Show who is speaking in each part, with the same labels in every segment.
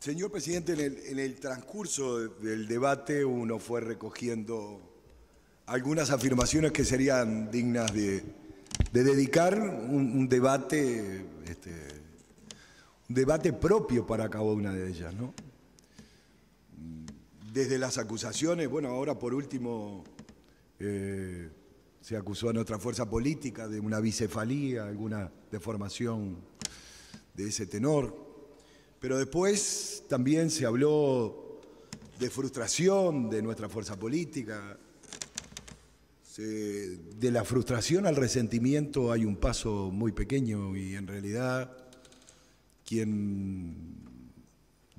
Speaker 1: Señor presidente, en el transcurso del debate uno fue recogiendo algunas afirmaciones que serían dignas de dedicar un debate propio para cada una de ellas, ¿no? Desde las acusaciones, bueno, ahora por último se acusó a nuestra fuerza política de una bicefalía, alguna deformación de ese tenor. Pero después también se habló de frustración de nuestra fuerza política. De la frustración al resentimiento hay un paso muy pequeño y en realidad quien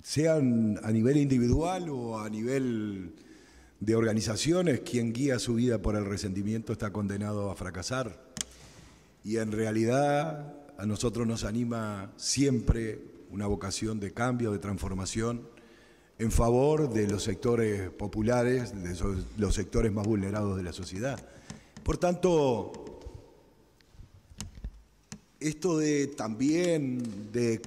Speaker 1: sean a nivel individual o a nivel de organizaciones, quien guía su vida por el resentimiento está condenado a fracasar. Y en realidad a nosotros nos anima siempre una vocación de cambio, de transformación, en favor de los sectores populares, de los sectores más vulnerados de la sociedad. Por tanto, esto de también de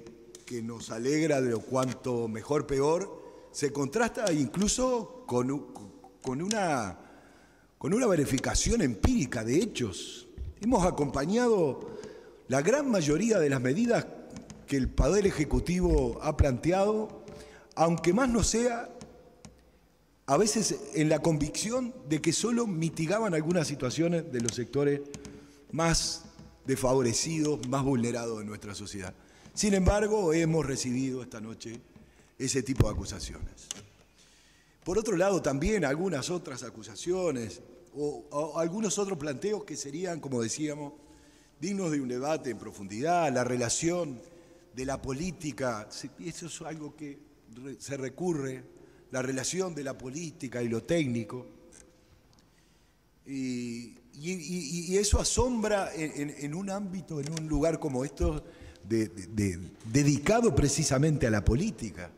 Speaker 1: que nos alegra de lo cuanto mejor, peor, se contrasta incluso con una verificación empírica de hechos. Hemos acompañado la gran mayoría de las medidas que el Poder Ejecutivo ha planteado, aunque más no sea, a veces en la convicción de que solo mitigaban algunas situaciones de los sectores más desfavorecidos, más vulnerados de nuestra sociedad. Sin embargo, hemos recibido esta noche ese tipo de acusaciones. Por otro lado, también algunas otras acusaciones o algunos otros planteos que serían, como decíamos, dignos de un debate en profundidad, la relación de la política, eso es algo que se recurre, la relación de la política y lo técnico, y eso asombra en un ámbito, en un lugar como esto, dedicado precisamente a la política.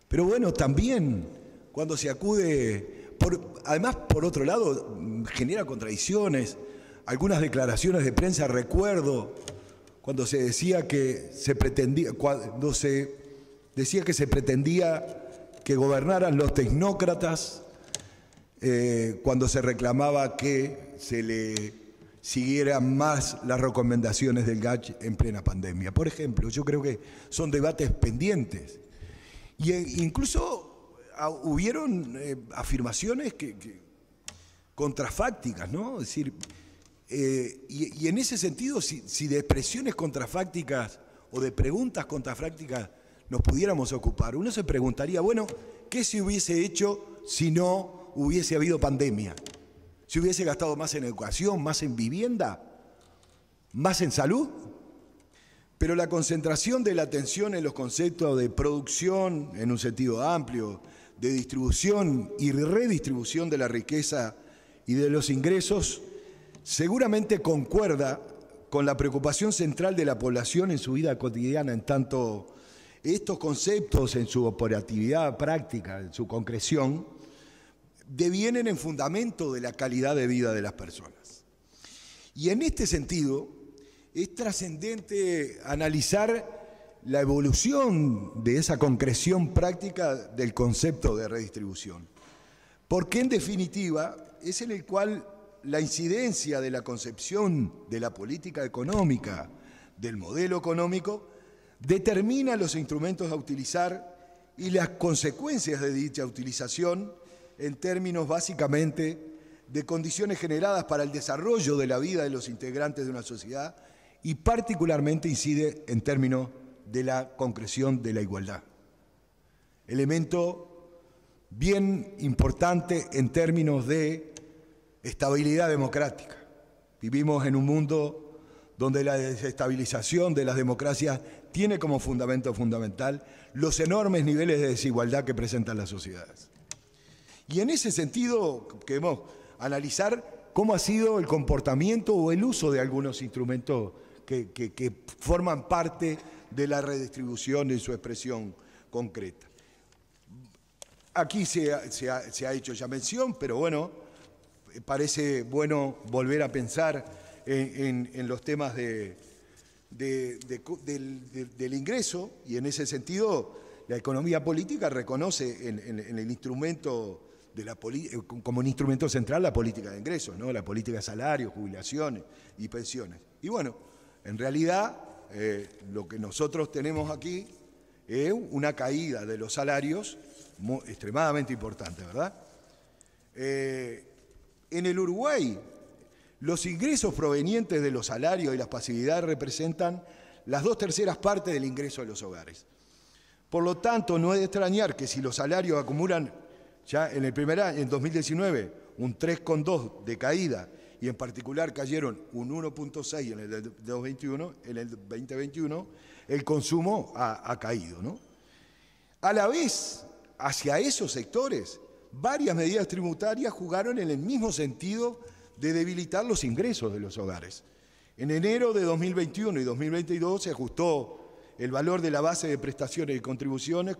Speaker 1: Pero bueno, también cuando se acude, además por otro lado, genera contradicciones, algunas declaraciones de prensa, recuerdo, cuando se decía que se pretendía, que gobernaran los tecnócratas, cuando se reclamaba que se le siguieran más las recomendaciones del GACH en plena pandemia. Por ejemplo, yo creo que son debates pendientes. Y incluso hubieron afirmaciones contrafácticas, ¿no? Es decir, y en ese sentido, si de expresiones contrafácticas o de preguntas contrafácticas nos pudiéramos ocupar, uno se preguntaría, bueno, ¿qué se hubiese hecho si no hubiese habido pandemia? ¿Se hubiese gastado más en educación, más en vivienda, más en salud? Pero la concentración de la atención en los conceptos de producción, en un sentido amplio, de distribución y redistribución de la riqueza y de los ingresos, seguramente concuerda con la preocupación central de la población en su vida cotidiana, en tanto estos conceptos en su operatividad práctica, en su concreción, devienen en fundamento de la calidad de vida de las personas. Y en este sentido, es trascendente analizar la evolución de esa concreción práctica del concepto de redistribución, porque en definitiva es en el cual la incidencia de la concepción de la política económica, del modelo económico, determina los instrumentos a utilizar y las consecuencias de dicha utilización en términos básicamente de condiciones generadas para el desarrollo de la vida de los integrantes de una sociedad y particularmente incide en términos de la concreción de la igualdad. Elemento bien importante en términos de estabilidad democrática. Vivimos en un mundo donde la desestabilización de las democracias tiene como fundamento fundamental los enormes niveles de desigualdad que presentan las sociedades. Y en ese sentido queremos analizar cómo ha sido el comportamiento o el uso de algunos instrumentos que forman parte de la redistribución en su expresión concreta. Aquí se ha hecho ya mención, pero bueno, parece bueno volver a pensar en los temas del ingreso, y en ese sentido la economía política reconoce en el instrumento como un instrumento central la política de ingresos, ¿no? La política de salarios, jubilaciones y pensiones. Y bueno, en realidad lo que nosotros tenemos aquí es una caída de los salarios extremadamente importante, ¿verdad? En el Uruguay, los ingresos provenientes de los salarios y las pasividades representan las 2/3 partes del ingreso de los hogares. Por lo tanto, no es de extrañar que si los salarios acumulan ya en el primer año, en 2019, un 3,2 de caída, y en particular cayeron un 1,6 en el 2021, en el 2021, el consumo ha caído, ¿no? A la vez, hacia esos sectores, varias medidas tributarias jugaron en el mismo sentido de debilitar los ingresos de los hogares. En enero de 2021 y 2022 se ajustó el valor de la base de prestaciones y contribuciones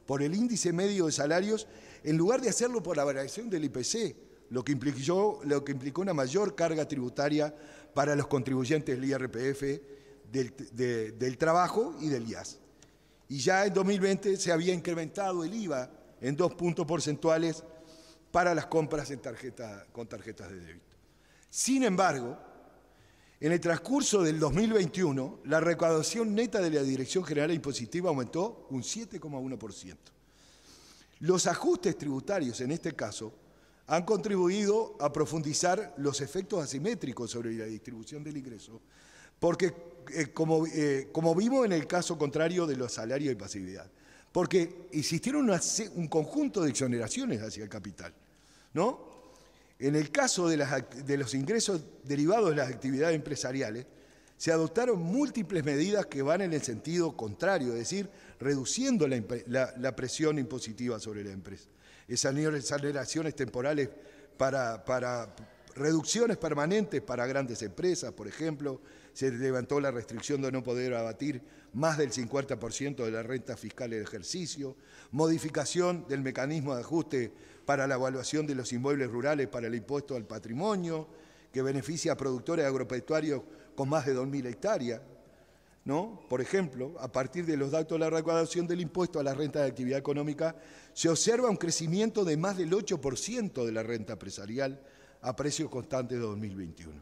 Speaker 1: por el índice medio de salarios en lugar de hacerlo por la variación del IPC, lo que implicó una mayor carga tributaria para los contribuyentes del IRPF, del trabajo y del IAS. Y ya en 2020 se había incrementado el IVA en 2 puntos porcentuales para las compras con tarjetas de débito. Sin embargo, en el transcurso del 2021, la recaudación neta de la Dirección General Impositiva aumentó un 7,1%. Los ajustes tributarios, en este caso, han contribuido a profundizar los efectos asimétricos sobre la distribución del ingreso, porque, como vimos en el caso contrario de los salarios y pasividad, porque existieron un conjunto de exoneraciones hacia el capital, ¿no? En el caso de los ingresos derivados de las actividades empresariales, se adoptaron múltiples medidas que van en el sentido contrario, es decir, reduciendo la presión impositiva sobre la empresa. Esas exoneraciones temporales para reducciones permanentes para grandes empresas, por ejemplo, se levantó la restricción de no poder abatir más del 50% de la renta fiscal del ejercicio, modificación del mecanismo de ajuste para la evaluación de los inmuebles rurales para el impuesto al patrimonio, que beneficia a productores agropecuarios con más de 2.000 hectáreas, ¿no? Por ejemplo, a partir de los datos de la recaudación del impuesto a la renta de actividad económica, se observa un crecimiento de más del 8% de la renta empresarial a precios constantes de 2021.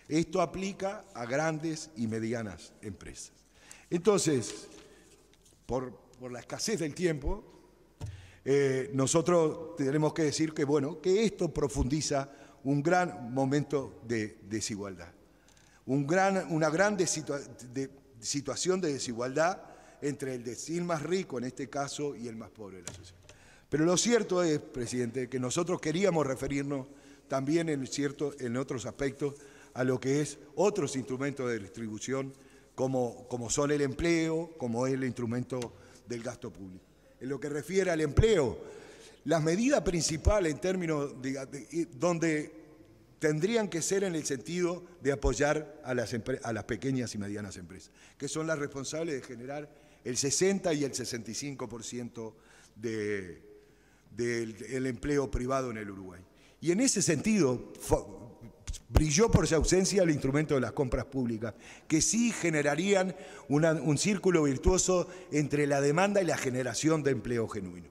Speaker 1: Esto aplica a grandes y medianas empresas. Entonces, por la escasez del tiempo, nosotros tenemos que decir que, bueno, que esto profundiza un gran momento de desigualdad, una gran situación de desigualdad entre el decil más rico, en este caso, y el más pobre de la sociedad. Pero lo cierto es, presidente, que nosotros queríamos referirnos también en otros aspectos a lo que es otros instrumentos de distribución, como son el empleo, como es el instrumento del gasto público. En lo que refiere al empleo, las medidas principales en términos donde tendrían que ser en el sentido de apoyar a las pequeñas y medianas empresas, que son las responsables de generar el 60 y el 65% del empleo privado en el Uruguay. Y en ese sentido, brilló por su ausencia el instrumento de las compras públicas, que sí generarían un círculo virtuoso entre la demanda y la generación de empleo genuino.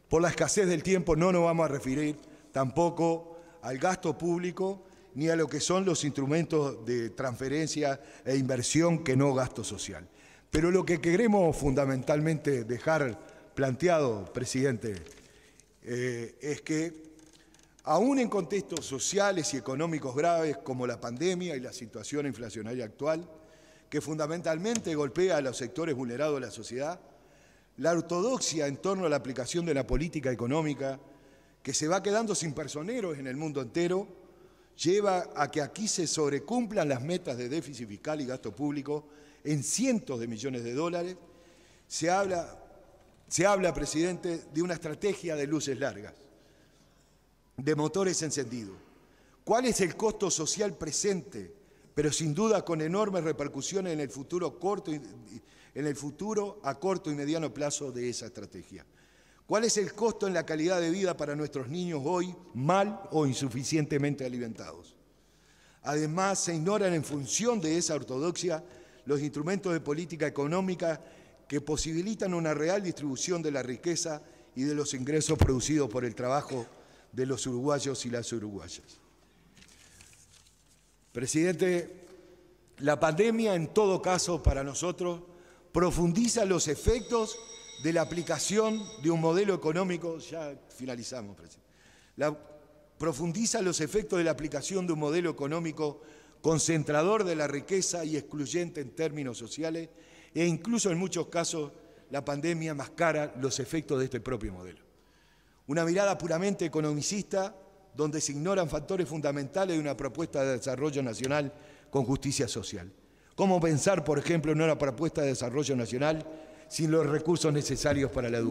Speaker 1: Por la escasez del tiempo no nos vamos a referir tampoco al gasto público ni a lo que son los instrumentos de transferencia e inversión que no gasto social. Pero lo que queremos fundamentalmente dejar planteado, presidente, es que aún en contextos sociales y económicos graves como la pandemia y la situación inflacionaria actual, que fundamentalmente golpea a los sectores vulnerados de la sociedad, la ortodoxia en torno a la aplicación de la política económica, que se va quedando sin personeros en el mundo entero, lleva a que aquí se sobrecumplan las metas de déficit fiscal y gasto público en cientos de millones de dólares. Se habla, presidente, de una estrategia de luces largas, de motores encendidos. ¿Cuál es el costo social presente, pero sin duda con enormes repercusiones en el futuro a corto y mediano plazo de esa estrategia? ¿Cuál es el costo en la calidad de vida para nuestros niños hoy mal o insuficientemente alimentados? Además, se ignoran en función de esa ortodoxia los instrumentos de política económica que posibilitan una real distribución de la riqueza y de los ingresos producidos por el trabajo de los uruguayos y las uruguayas. Presidente, la pandemia, en todo caso, para nosotros, profundiza los efectos de la aplicación de un modelo económico, ya finalizamos, presidente, profundiza los efectos de la aplicación de un modelo económico concentrador de la riqueza y excluyente en términos sociales, e incluso en muchos casos la pandemia mascara los efectos de este propio modelo. Una mirada puramente economicista donde se ignoran factores fundamentales de una propuesta de desarrollo nacional con justicia social. ¿Cómo pensar, por ejemplo, en una propuesta de desarrollo nacional sin los recursos necesarios para la educación?